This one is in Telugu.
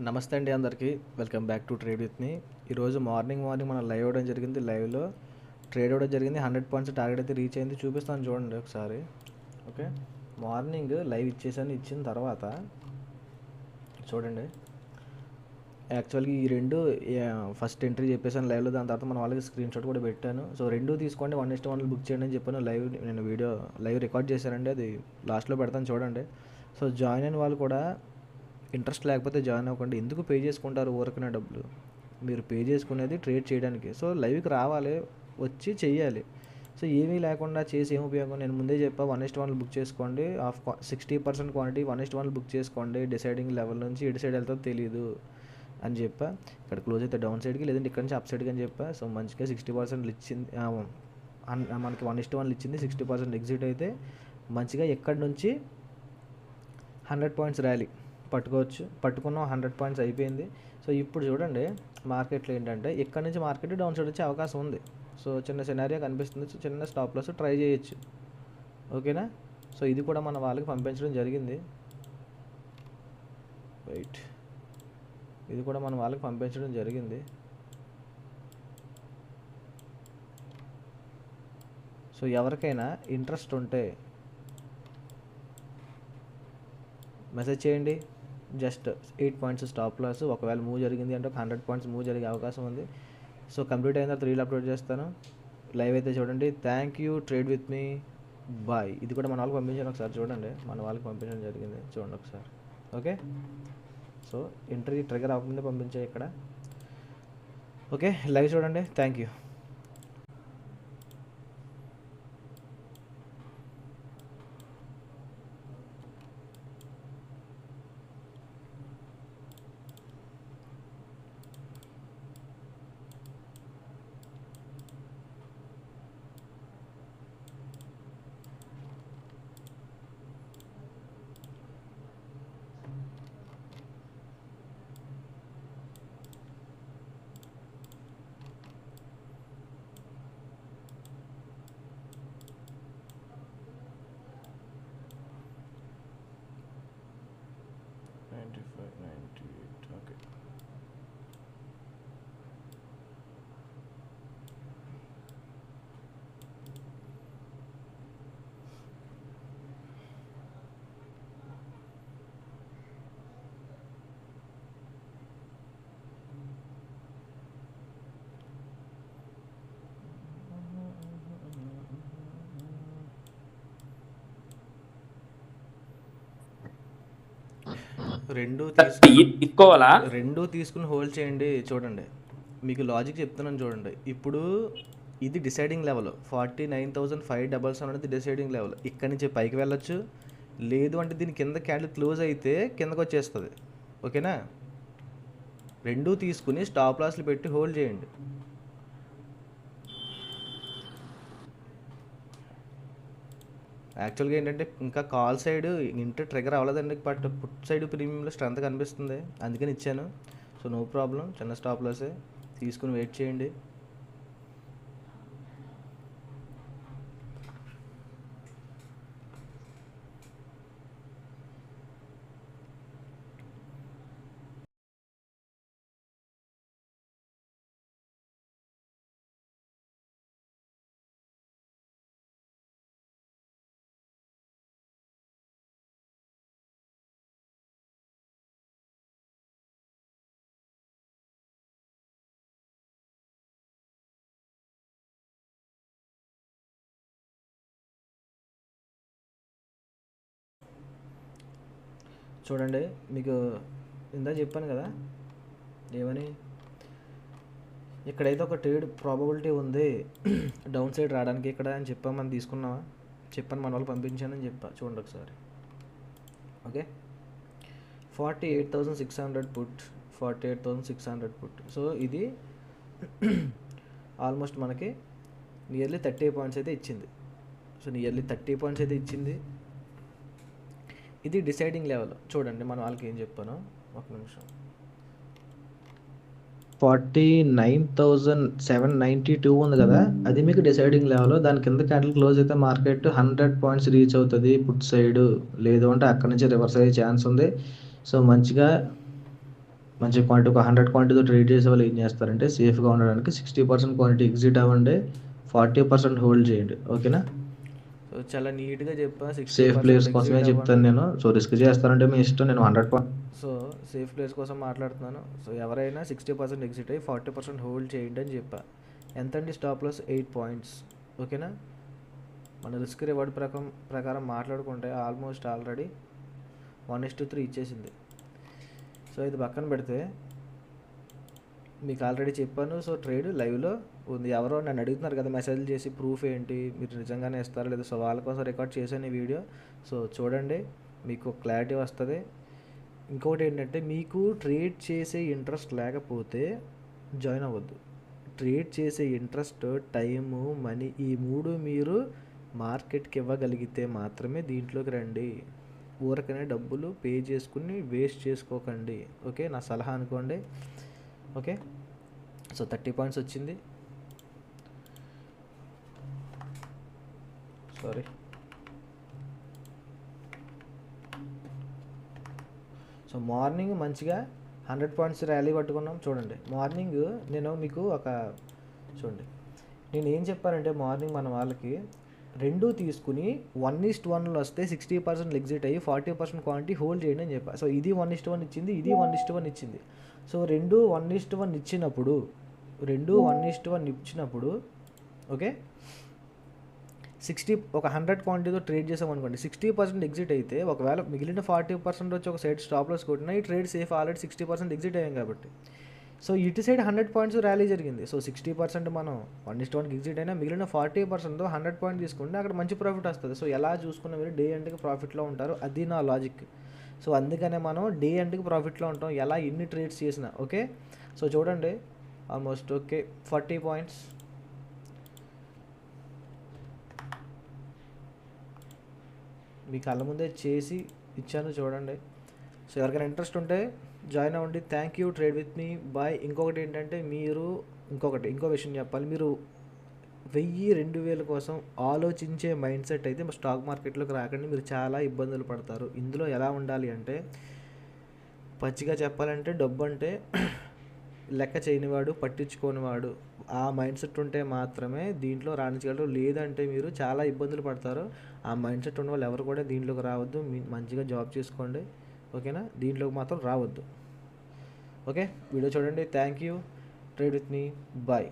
నమస్తే అండి అందరికీ. Welcome back to trade with me. ఈరోజు మార్నింగ్ మనం లైవ్ అవ్వడం జరిగింది. లైవ్లో ట్రేడ్ అవ్వడం జరిగింది. 100 పాయింట్స్ టార్గెట్ అయితే రీచ్ అయింది. చూపిస్తాను చూడండి ఒకసారి. ఓకే, మార్నింగ్ లైవ్ ఇచ్చేసాను. ఇచ్చిన తర్వాత చూడండి, యాక్చువల్గా ఈ రెండు ఫస్ట్ ఎంట్రీ చెప్పేసాను లైవ్లో. దాని తర్వాత మన వాళ్ళకి స్క్రీన్ షాట్ కూడా పెట్టాను. సో రెండు తీసుకోండి, 1:1 బుక్ చేయండి అని చెప్పాను. నేను వీడియో లైవ్ రికార్డ్ చేశానండి, అది లాస్ట్లో పెడతాను చూడండి. సో జాయిన్ అయిన వాళ్ళు కూడా ఇంట్రెస్ట్ లేకపోతే జాయిన్ అవ్వకండి. ఎందుకు పే చేసుకుంటారు ఊరికనే డబ్బులు? మీరు పే చేసుకునేది ట్రేడ్ చేయడానికి. సో లైవ్కి రావాలి, వచ్చి చెయ్యాలి. సో ఏమీ లేకుండా చేసి ఏం ఉపయోగం? నేను ముందే చెప్పా, 1:1 బుక్ చేసుకోండి. 60% క్వాంటిటీ 1:1 బుక్ చేసుకోండి. డిసైడింగ్ లెవెల్ నుంచి ఎటు సైడ్ వెళ్తుందో తెలియదు అని చెప్పా. ఇక్కడ క్లోజ్ అయితే డౌన్ సైడ్కి, లేదంటే ఇక్కడ నుంచి అప్ సైడ్కి అని చెప్పా. సో మంచిగా 60% ఇచ్చింది మనకి. 1:1 ఇచ్చింది. 60% ఎగ్జిట్ అయితే మంచిగా ఎక్కడి నుంచి 100 పాయింట్స్ ర్యాలీ పట్టుకున్నాం. 100 పాయింట్స్ అయిపోయింది. సో ఇప్పుడు చూడండి మార్కెట్లో ఏంటంటే ఇక్కడ నుంచి మార్కెట్ డౌన్ సైడ్ వచ్చే అవకాశం ఉంది. సో చిన్న సినారియో కనిపిస్తుంది. సో చిన్న స్టాప్ లాస్ ట్రై చేయొచ్చు. ఓకేనా? సో ఇది కూడా మన వాళ్ళకి పంపించడం జరిగింది. ఇది కూడా మన వాళ్ళకి పంపించడం జరిగింది. సో ఎవరికైనా ఇంట్రెస్ట్ ఉంటే మెసేజ్ చేయండి. Just 8 points stop loss. ఒకవేళ మూవ్ జరిగింది అంటే ఒక 100 పాయింట్స్ మూవ్ జరిగే అవకాశం ఉంది. సో కంప్లీట్ అయిన తర్వాత రీల్ అప్లోడ్ చేస్తాను. లైవ్ అయితే చూడండి. Thank you. Trade with me. Bye. ఇది కూడా మన వాళ్ళకి పంపించాను, ఒకసారి చూడండి. మన వాళ్ళకి పంపించడం జరిగింది, చూడండి ఒకసారి. ఓకే, సో ఎంట్రీ ట్రిగర్ అవ్వకుండా పంపించాయి ఇక్కడ. ఓకే, లైవ్ చూడండి. Thank you. ఓకే, రెండు తీసుకుని హోల్డ్ చేయండి. చూడండి, మీకు లాజిక్ చెప్తున్నాను చూడండి. ఇప్పుడు ఇది డిసైడింగ్ లెవెల్. 49,577 అనేది డిసైడింగ్ లెవెల్. ఇక్కడి నుంచి పైకి వెళ్ళొచ్చు, లేదు అంటే దీని కింద క్యాండిల్ క్లోజ్ అయితే కిందకు వచ్చేస్తుంది. ఓకేనా? రెండూ తీసుకుని స్టాప్ లాస్లు పెట్టి హోల్డ్ చేయండి. యాక్చువల్గా ఏంటంటే ఇంకా కాల్ సైడ్ ఇంటర్ ట్రిగర్ అవ్వలేదండి, బట్ పుట్ సైడ్ ప్రీమియంలో స్ట్రెంత్ కనిపిస్తుంది, అందుకని ఇచ్చాను. సో నో ప్రాబ్లం, చిన్న స్టాప్ లాసే తీసుకుని వెయిట్ చేయండి. చూడండి, మీకు ఇందా చెప్పాను కదా ఏమని, ఇక్కడైతే ఒక ట్రేడ్ ప్రాబబిలిటీ ఉంది డౌన్ సైడ్ రావడానికి ఇక్కడ అని చెప్పాను. మనం తీసుకున్నావా? చెప్పాను, మన వాళ్ళు పంపించానని చెప్పా. చూడండి ఒకసారి. Okay, 48,600 put, 48,600 put. సో ఇది ఆల్మోస్ట్ మనకి నియర్లీ 30 పాయింట్స్ అయితే ఇచ్చింది. సో నియర్లీ 30 పాయింట్స్ అయితే ఇచ్చింది. ఇది డిసైడింగ్ లెవెల్. చూడండి మన వాళ్ళకి ఏం చెప్పాను, ఒక నిమిషం. 49,792 ఉంది కదా, అది మీకు డిసైడింగ్ లెవెల్. దాని కింద క్యాండిల్ క్లోజ్ అయితే మార్కెట్ 100 పాయింట్స్ రీచ్ అవుతుంది పుట్ సైడ్, లేదు అంటే అక్కడి నుంచి రివర్స్ అయ్యే ఛాన్స్ ఉంది. సో మంచిగా మంచి క్వాంటిటీ ఒక 100 క్వాంటిటీతో ట్రేడ్ చేసే వాళ్ళు ఏం చేస్తారంటే సేఫ్గా ఉండడానికి 60% క్వాంటిటీ ఎగ్జిట్ అవ్వండి, 40% హోల్డ్ చేయండి. ఓకేనా? సో చాలా నీట్గా చెప్పా. 60% సేఫ్ ప్లేయర్స్ కోసమే చెప్తాను నేను. సో రిస్క్ చేస్తానంటే మీ ఇష్టం. నేను 100 సో సేఫ్ ప్లేయర్స్ కోసం మాట్లాడుతున్నాను. సో ఎవరైనా 60% ఎగ్జిట్ అయ్యి 40% హోల్డ్ చేయండి అని చెప్పా. ఎంతండి స్టాప్ లాస్? 8 పాయింట్స్. ఓకేనా? మన రిస్క్ రివార్డ్ ప్రకారం మాట్లాడుకుంటే ఆల్మోస్ట్ ఆల్రెడీ 1:3 ఇచ్చేసింది. సో ఇది పక్కన పెడితే మీకు ఆల్రెడీ చెప్పాను. సో ట్రేడ్ లైవ్లో ఉంది. ఎవరో నన్ను అడుగుతున్నారు కదా మెసేజ్ చేసి ప్రూఫ్ ఏంటి, మీరు నిజంగానే ఇస్తారో లేదో. సో వాళ్ళ కోసం రికార్డ్ చేశాను ఈ వీడియో. సో చూడండి, మీకు క్లారిటీ వస్తుంది. ఇంకొకటి ఏంటంటే, మీకు ట్రేడ్ చేసే ఇంట్రెస్ట్ లేకపోతే జాయిన్ అవ్వద్దు. ట్రేడ్ చేసే ఇంట్రెస్ట్, టైము, మనీ ఈ 3 మీరు మార్కెట్కి ఇవ్వగలిగితే మాత్రమే దీంట్లోకి రండి. ఊరకనే డబ్బులు పే చేసుకుని వేస్ట్ చేసుకోకండి. ఓకే, నా సలహా అనుకోండి. ఓకే, సో 30 పాయింట్స్ వచ్చింది. సారీ, సో మార్నింగ్ మంచిగా 100 పాయింట్స్ ర్యాలీ పట్టుకున్నాం. చూడండి మార్నింగ్ నేను మీకు చూడండి నేను ఏం చెప్పానంటే, మార్నింగ్ మన వాళ్ళకి 2 తీసుకుని 1:1లో వస్తే 60% ఎగ్జిట్ అయ్యి 40% క్వాంటిటీ హోల్డ్ చేయండి అని చెప్పా. సో ఇది 1:1 ఇచ్చింది, ఇది 1:1 ఇచ్చింది. సో 2 1:1 ఇచ్చినప్పుడు ఓకే, 100 క్వాంటిటీతో ట్రేడ్ చేసాం అనుకోండి, 60% ఎగ్జిట్ అయితే ఒకవేళ మిగిలిన 40% వచ్చి ఒక సైడ్ స్టాప్ లాస్ కొట్టినా ఈ ట్రేడ్ సేఫ్. ఆల్రెడీ 60% ఎగ్జిట్ అయ్యాం కాబట్టి. సో ఇటు సైడ్ 100 పాయింట్స్ ర్యాలీ జరిగింది. సో 60% మనం 1:1 ఎగ్జిట్ అయినా మిగిలిన 40%తో 100 పాయింట్ తీసుకుంటే అక్కడ మంచి ప్రాఫిట్ వస్తుంది. సో ఎలా చూసుకున్న మీరు డే ఎండ్కి ప్రాఫిట్లో ఉంటారు. అది నా లాజిక్. సో అందుకనే మనం డే ఎండ్కి ప్రాఫిట్లో ఉంటాం, ఎలా ఎన్ని ట్రేడ్స్ చేసినా. ఓకే, సో చూడండి ఆల్మోస్ట్ ఓకే 40 పాయింట్స్. మీ కళ్ళ ముందే చేసి ఇచ్చాను చూడండి. సో ఎవరికైనా ఇంట్రెస్ట్ ఉంటే జాయిన్ అవ్వండి. Thank you. Trade with me. Bye. ఇంకొకటి ఏంటంటే, మీరు ఇంకో విషయం చెప్పాలి. మీరు 1000-2000 కోసం ఆలోచించే మైండ్ సెట్ అయితే స్టాక్ మార్కెట్లోకి రాకండి. మీరు చాలా ఇబ్బందులు పడతారు. ఇందులో ఎలా ఉండాలి అంటే, పచ్చిగా చెప్పాలంటే డబ్బు అంటే లెక్క చేయనివాడు, పట్టించుకోనివాడు, ఆ మైండ్ సెట్ ఉంటే మాత్రమే దీంట్లో రాణించగలరు. లేదంటే మీరు చాలా ఇబ్బందులు పడతారు. ఆ మైండ్ సెట్ ఉన్న వాళ్ళు ఎవరు కూడా దీంట్లోకి రావద్దు. మంచిగా జాబ్ చేసుకోండి. ఓకేనా? దీంట్లోకి మాత్రం రావద్దు. ఓకే, వీడియో చూడండి. Thank you. Trade with me. Bye.